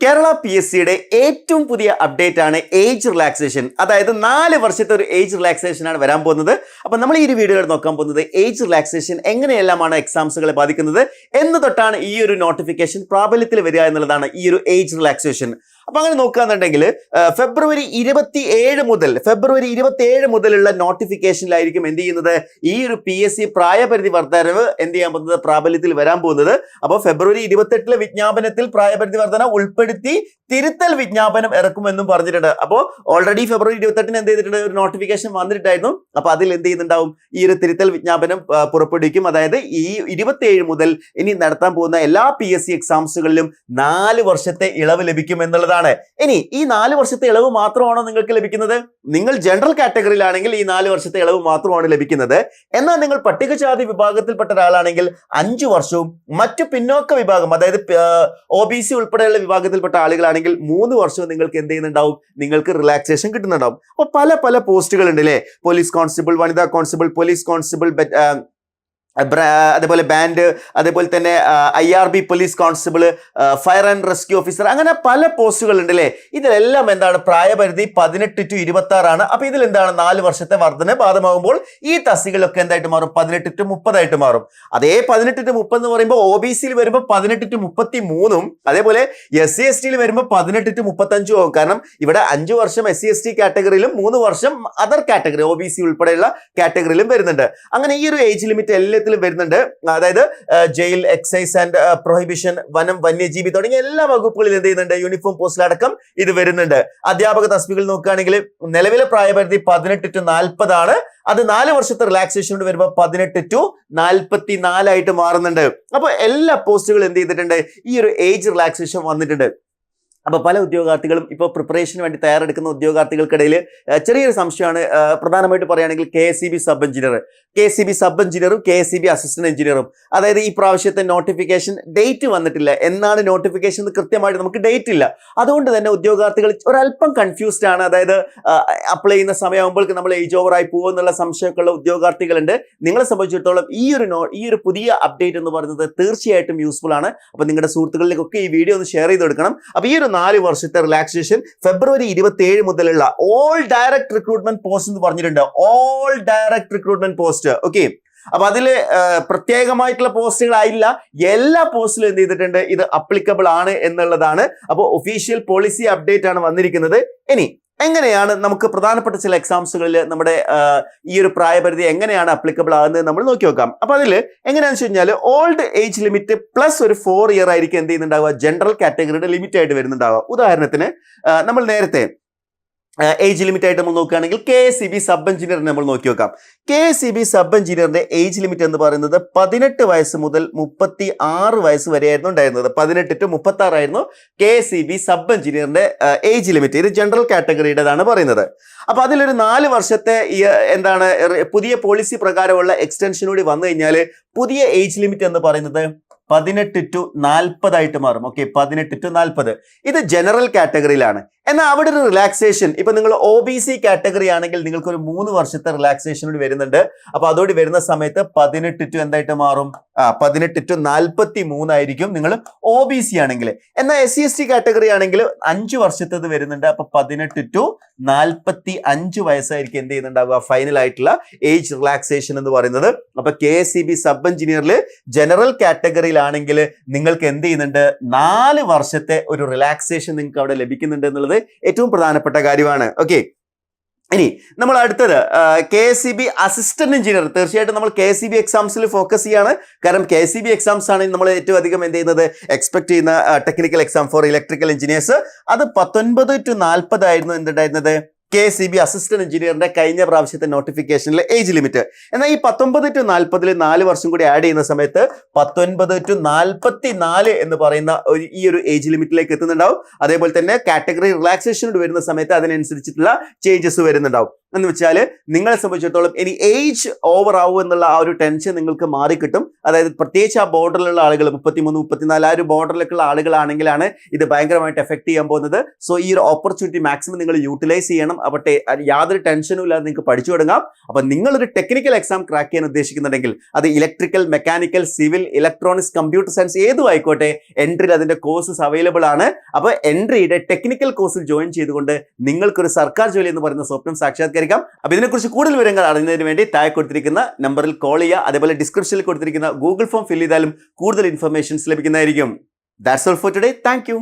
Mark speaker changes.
Speaker 1: കേരള PSCയുടെ ഏറ്റവും പുതിയ അപ്ഡേറ്റ് ആണ് ഏജ് റിലാക്സേഷൻ. അതായത് 4 വർഷത്തെ ഒരു ഏജ് റിലാക്സേഷൻ ആണ് വരാൻ പോകുന്നത്. അപ്പോൾ നമ്മൾ ഈ ഒരു വീഡിയോയിൽ നോക്കാൻ പോകുന്നത് ഏജ് റിലാക്സേഷൻ എങ്ങനെയെല്ലാമാണ് എക്സാംസുകളെ ബാധിക്കുന്നത് എന്ന് തൊട്ടാണ് ഈ ഒരു നോട്ടിഫിക്കേഷൻ പ്രാബല്യത്തിൽ വരിക എന്നുള്ളതാണ് ഈ ഒരു ഏജ് റിലാക്സേഷൻ. അപ്പോൾ അങ്ങനെ നോക്കുകയാണെന്നുണ്ടെങ്കിൽ ഫെബ്രുവരി 27 മുതലുള്ള നോട്ടിഫിക്കേഷനിലായിരിക്കും എന്ത് ചെയ്യുന്നത്, ഈ ഒരു PSC പ്രായപരിധി വർധനവ് എന്ത് ചെയ്യാൻ പോകുന്നത്, പ്രാബല്യത്തിൽ വരാൻ പോകുന്നത്. അപ്പോൾ ഫെബ്രുവരി 28 വിജ്ഞാപനത്തിൽ പ്രായപരിധി വർധന ഉൾപ്പെടുത്തി തിരുത്തൽ വിജ്ഞാപനം ഇറക്കുമെന്നും പറഞ്ഞിട്ടുണ്ട്. അപ്പോൾ ഓൾറെഡി ഫെബ്രുവരി 28 എന്ത് ചെയ്തിട്ടുണ്ട്, ഒരു നോട്ടിഫിക്കേഷൻ വന്നിട്ടായിരുന്നു. അപ്പോൾ അതിൽ എന്ത് ചെയ്യുന്നുണ്ടാവും, ഈ ഒരു തിരുത്തൽ വിജ്ഞാപനം പുറപ്പെടുവിക്കും. അതായത് ഈ 27 മുതൽ ഇനി നടത്താൻ പോകുന്ന എല്ലാ PSC എക്സാംസുകളിലും 4 വർഷത്തെ ഇളവ് ലഭിക്കും എന്നുള്ളതാണ്. ഇനി ഈ 4 വർഷത്തെ ഇളവ് മാത്രമാണോ നിങ്ങൾക്ക് ലഭിക്കുന്നത്? നിങ്ങൾ ജനറൽ കാറ്റഗറിയിലാണെങ്കിൽ ഈ 4 വർഷത്തെ ഇളവ് മാത്രമാണ് ലഭിക്കുന്നത്. എന്നാൽ നിങ്ങൾ പട്ടികജാതി വിഭാഗത്തിൽപ്പെട്ട ഒരാളാണെങ്കിൽ 5 വർഷവും, മറ്റു പിന്നോക്ക വിഭാഗം അതായത് OBC ഉൾപ്പെടെയുള്ള വിഭാഗത്തിൽപ്പെട്ട ആളുകളാണെങ്കിൽ 3 വർഷവും നിങ്ങൾക്ക് എന്ത് ചെയ്യുന്നുണ്ടാവും, നിങ്ങൾക്ക് റിലാക്സേഷൻ കിട്ടുന്നുണ്ടാവും. അപ്പോൾ പല പോസ്റ്റുകൾ ഉണ്ട് അല്ലേ, പോലീസ് കോൺസ്റ്റബിൾ, വനിതാ കോൺസ്റ്റബിൾ, പോലീസ് കോൺസ്റ്റബിൾ, അതേപോലെ ബാൻഡ്, അതേപോലെ തന്നെ IRB police constable, fire and rescue officer, അങ്ങനെ പല പോസ്റ്റുകൾ ഉണ്ട് അല്ലേ. ഇതിലെല്ലാം എന്താണ്, പ്രായപരിധി 18 to 26 ആണ്. അപ്പൊ ഇതിൽ എന്താണ്, 4 വർഷത്തെ വർധന ബാധകമാകുമ്പോൾ ഈ തസ്തികകളൊക്കെ എന്തായിട്ട് മാറും, 18 to 30 ആയിട്ട് മാറും. അതേ 18 to 30 എന്ന് പറയുമ്പോൾ OBC വരുമ്പോൾ 18 to 33, അതേപോലെ SC ST വരുമ്പോൾ 18 to 35 ആവും. കാരണം ഇവിടെ 5 വർഷം SC ST കാറ്റഗറിയിലും 3 വർഷം അതർ കാറ്റഗറി OBC ഉൾപ്പെടെയുള്ള കാറ്റഗറിയിലും വരുന്നുണ്ട്. അങ്ങനെ ഈ ഒരു ഏജ് ലിമിറ്റ് എല്ലാത്തിലും വരുന്നുണ്ട്. അതായത് ജയിൽ, എക്സൈസ് ആൻഡ് പ്രൊഹിബിഷൻ, വനം, വന്യജീവി തുടങ്ങിയ എല്ലാ വകുപ്പുകളിലും എന്ത് ചെയ്യുന്നുണ്ട്, യൂണിഫോം പോസ്റ്റിലടക്കം ഇത് വരുന്നുണ്ട്. അധ്യാപക തസ്തികകൾ നോക്കുകയാണെങ്കിൽ നിലവിലെ പ്രായപരിധി 18 to 40 ആണ്. അത് 4 വർഷത്തെ റിലാക്സേഷൻ വരുമ്പോൾ 18 to 44 ആയിട്ട് മാറുന്നുണ്ട്. അപ്പൊ എല്ലാ പോസ്റ്റുകളും എന്ത് ചെയ്തിട്ടുണ്ട്, ഈ ഒരു ഏജ് റിലാക്സേഷൻ വന്നിട്ടുണ്ട്. അപ്പോൾ പല ഉദ്യോഗാർത്ഥികളും ഇപ്പോൾ പ്രിപ്പറേഷന് വേണ്ടി തയ്യാറെടുക്കുന്ന ഉദ്യോഗാർത്ഥികൾക്കിടയിൽ ചെറിയൊരു സംശയമാണ്. പ്രധാനമായിട്ട് പറയുകയാണെങ്കിൽ KSEB sub engineer, KSEB sub എഞ്ചിനീയറും KSEB അസിസ്റ്റന്റ് എഞ്ചിനീയറും, അതായത് ഈ പ്രാവശ്യത്തെ നോട്ടിഫിക്കേഷൻ ഡേറ്റ് വന്നിട്ടില്ല. എന്നാണ് നോട്ടിഫിക്കേഷൻ കൃത്യമായിട്ട് നമുക്ക് ഡേറ്റ് ഇല്ല. അതുകൊണ്ട് തന്നെ ഉദ്യോഗാർത്ഥികൾ ഒരല്പം കൺഫ്യൂസ്ഡ് ആണ്. അതായത് അപ്ലൈ ചെയ്യുന്ന സമയമാകുമ്പോൾ നമ്മൾ ഏജ് ഓവർ ആയി പോകുമെന്നുള്ള സംശയമൊക്കെ ഉള്ള ഉദ്യോഗാർത്ഥികളുണ്ട്. നിങ്ങളെ സംബന്ധിച്ചിടത്തോളം ഈ ഒരു പുതിയ അപ്ഡേറ്റ് എന്ന് പറയുന്നത് തീർച്ചയായിട്ടും യൂസ്ഫുൾ ആണ്. അപ്പോൾ നിങ്ങളുടെ സുഹൃത്തുക്കളിലേക്കൊക്കെ ഈ വീഡിയോ ഒന്ന് ഷെയർ ചെയ്ത് കൊടുക്കണം. അപ്പോൾ ഈ ഒരു 4 വർഷത്തെ റിലാക്സേഷൻ ഫെബ്രുവരി 27 മുതലുള്ള ഓൾ ഡയറക്ട് റിക്രൂട്ട്മെന്റ് പോസ്റ്റ് എന്ന് പറഞ്ഞിട്ടുണ്ട്. All direct recruitment post. Okay, അപ്പൊ അതില് പ്രത്യേകമായിട്ടുള്ള പോസ്റ്റുകളായില്ല, എല്ലാ പോസ്റ്റിലും എന്ത് ചെയ്തിട്ടുണ്ട്, ഇത് അപ്ലിക്കബിൾ ആണ് എന്നുള്ളതാണ്. അപ്പോൾ ഒഫീഷ്യൽ പോളിസി അപ്ഡേറ്റ് ആണ് വന്നിരിക്കുന്നത്. ഇനി എങ്ങനെയാണ് നമുക്ക് പ്രധാനപ്പെട്ട ചില എക്സാംസുകളിൽ നമ്മുടെ ഈ ഒരു പ്രായപരിധി എങ്ങനെയാണ് അപ്ലിക്കബിൾ ആകുന്നത് നമ്മൾ നോക്കി നോക്കാം. അപ്പൊ അതിൽ എങ്ങനെയാണെന്ന് വെച്ച് കഴിഞ്ഞാൽ ഓൾഡ് ഏജ് ലിമിറ്റ് പ്ലസ് ഒരു 4 ഇയർ ആയിരിക്കും എന്ത് ചെയ്യുന്നുണ്ടാവുക, ജനറൽ കാറ്റഗറിയുടെ ലിമിറ്റ് ആയിട്ട് വരുന്നുണ്ടാവുക. ഉദാഹരണത്തിന് നമ്മൾ നേരത്തെ ഏജ് ലിമിറ്റ് ആയിട്ട് നമ്മൾ നോക്കുകയാണെങ്കിൽ KSEB സബ് എഞ്ചിനീയറിനെ നമ്മൾ നോക്കി നോക്കാം. KSEB സബ് എഞ്ചിനീയറിന്റെ ഏജ് ലിമിറ്റ് എന്ന് പറയുന്നത് 18 വയസ്സ് മുതൽ 36 വയസ്സ് വരെയായിരുന്നു ഉണ്ടായിരുന്നത്. 18 to 36 ആയിരുന്നു KSEB സബ് എഞ്ചിനീയറിന്റെ ഏജ് ലിമിറ്റ്. ഇത് ജനറൽ കാറ്റഗറിയുടേതാണ് പറയുന്നത്. അപ്പൊ അതിലൊരു 4 വർഷത്തെ എന്താണ് പുതിയ പോളിസി പ്രകാരമുള്ള എക്സ്റ്റൻഷൻ കൂടി വന്നു കഴിഞ്ഞാൽ പുതിയ ഏജ് ലിമിറ്റ് എന്ന് പറയുന്നത് 18 to 40 ആയിട്ട് മാറും. ഓക്കെ, 18 to 40 ഇത് ജനറൽ കാറ്റഗറിയിലാണ്. എന്നാൽ അവിടെ ഒരു റിലാക്സേഷൻ, ഇപ്പൊ നിങ്ങൾ OBC കാറ്റഗറി ആണെങ്കിൽ നിങ്ങൾക്ക് ഒരു 3 വർഷത്തെ റിലാക്സേഷൻ കൂടി വരുന്നുണ്ട്. അപ്പൊ അതോടെ വരുന്ന സമയത്ത് 18 to എന്തായിട്ട് മാറും, 18 to 43 ആയിരിക്കും നിങ്ങൾ OBC ആണെങ്കിൽ. എന്നാൽ SC ST കാറ്റഗറി ആണെങ്കിൽ 5 വർഷത്തേത് വരുന്നുണ്ട്. അപ്പൊ 18 to 45 വയസ്സായിരിക്കും എന്ത് ചെയ്യുന്നുണ്ടാവുക, ഫൈനൽ ആയിട്ടുള്ള ഏജ് റിലാക്സേഷൻ എന്ന് പറയുന്നത്. അപ്പൊ KSEB സബ് എഞ്ചിനീയറിൽ ജനറൽ കാറ്റഗറിയിലാണെങ്കിൽ നിങ്ങൾക്ക് എന്ത് ചെയ്യുന്നുണ്ട്, 4 വർഷത്തെ ഒരു റിലാക്സേഷൻ നിങ്ങൾക്ക് അവിടെ ലഭിക്കുന്നുണ്ട് എന്നുള്ളത് ഏറ്റവും പ്രധാനപ്പെട്ട കാര്യമാണ്. ഓക്കെ, ഇനി നമ്മൾ അടുത്തത് KSEB അസിസ്റ്റന്റ് എഞ്ചിനീയർ. തീർച്ചയായിട്ടും നമ്മൾ KSEB എക്സാംസിൽ ഫോക്കസ് ചെയ്യാണ്. കാരണം KSEB എക്സാംസ് ആണ് നമ്മൾ ഏറ്റവും അധികം എന്ത് ചെയ്യുന്നത്, എക്സ്പെക്ട് ചെയ്യുന്ന technical exam for electrical engineers. അത് 19 to 40 ആയിരുന്നു എന്തുണ്ടായിരുന്നത്, KSEB അസിസ്റ്റന്റ് എഞ്ചിനീയറിന്റെ കഴിഞ്ഞ പ്രാവശ്യത്തെ നോട്ടിഫിക്കേഷനിലെ ഏജ് ലിമിറ്റ്. എന്നാൽ ഈ 19 to 40 4 വർഷം കൂടി ആഡ് ചെയ്യുന്ന സമയത്ത് 19 to 44 എന്ന് പറയുന്ന ഈ ഒരു ഏജ് ലിമിറ്റിലേക്ക് എത്തുന്നുണ്ടാവും. അതേപോലെ തന്നെ കാറ്റഗറി റിലാക്സേഷൻ വരുന്ന സമയത്ത് അതിനനുസരിച്ചിട്ടുള്ള ചേഞ്ചസ് വരുന്നുണ്ടാവും. എന്ന് വെച്ചാൽ നിങ്ങളെ സംബന്ധിച്ചിടത്തോളം ഇനി ഏജ് ഓവർ ആവും എന്നുള്ള ആ ഒരു ടെൻഷൻ നിങ്ങൾക്ക് മാറിക്കിട്ടും. അതായത് പ്രത്യേകിച്ച് ആ ബോർഡറിലുള്ള ആളുകൾ 33, 34 ആ ഒരു ബോർഡറിലേക്കുള്ള ആളുകളാണെങ്കിലാണ് ഇത് ഭയങ്കരമായിട്ട് എഫക്ട് ചെയ്യാൻ പോകുന്നത്. സോ ഈ ഒരു ഓപ്പർച്യൂണിറ്റി മാക്സിമം നിങ്ങൾ യൂട്ടിലൈസ് ചെയ്യണം. അപ്പോൾ യാതൊരു ടെൻഷനും ഇല്ലാതെ നിങ്ങൾക്ക് പഠിച്ചു തുടങ്ങാം. അപ്പോൾ നിങ്ങളൊരു ടെക്നിക്കൽ എക്സാം ക്രാക്ക് ചെയ്യാൻ ഉദ്ദേശിക്കുന്നുണ്ടെങ്കിൽ അത് electrical, mechanical, civil, electronics, computer science ഏതും ആയിക്കോട്ടെ, എൻട്രിയിൽ അതിന്റെ കോഴ്സസ് അവൈലബിൾ ആണ്. അപ്പോൾ എൻട്രിയുടെ ടെക്നിക്കൽ കോഴ്സിൽ ജോയിൻ ചെയ്തുകൊണ്ട് നിങ്ങൾക്കൊരു സർക്കാർ ജോലി എന്ന് പറയുന്ന സ്വപ്നം സാക്ഷാത്കരിക്കാം. അപ്പോൾ ഇതിനെക്കുറിച്ച് കൂടുതൽ വിവരങ്ങൾ അറിയുന്നതിന് വേണ്ടി താഴെ കൊടുത്തിരിക്കുന്ന നമ്പറിൽ കോൾ ചെയ്യുക. അതേപോലെ ഡിസ്ക്രിപ്ഷനിൽ കൊടുത്തിരിക്കുന്ന ഗൂഗിൾ ഫോം ഫിൽ ചെയ്താലും കൂടുതൽ ഇൻഫർമേഷൻസ് ലഭിക്കുന്നതായിരിക്കും. That's all for today. Thank you.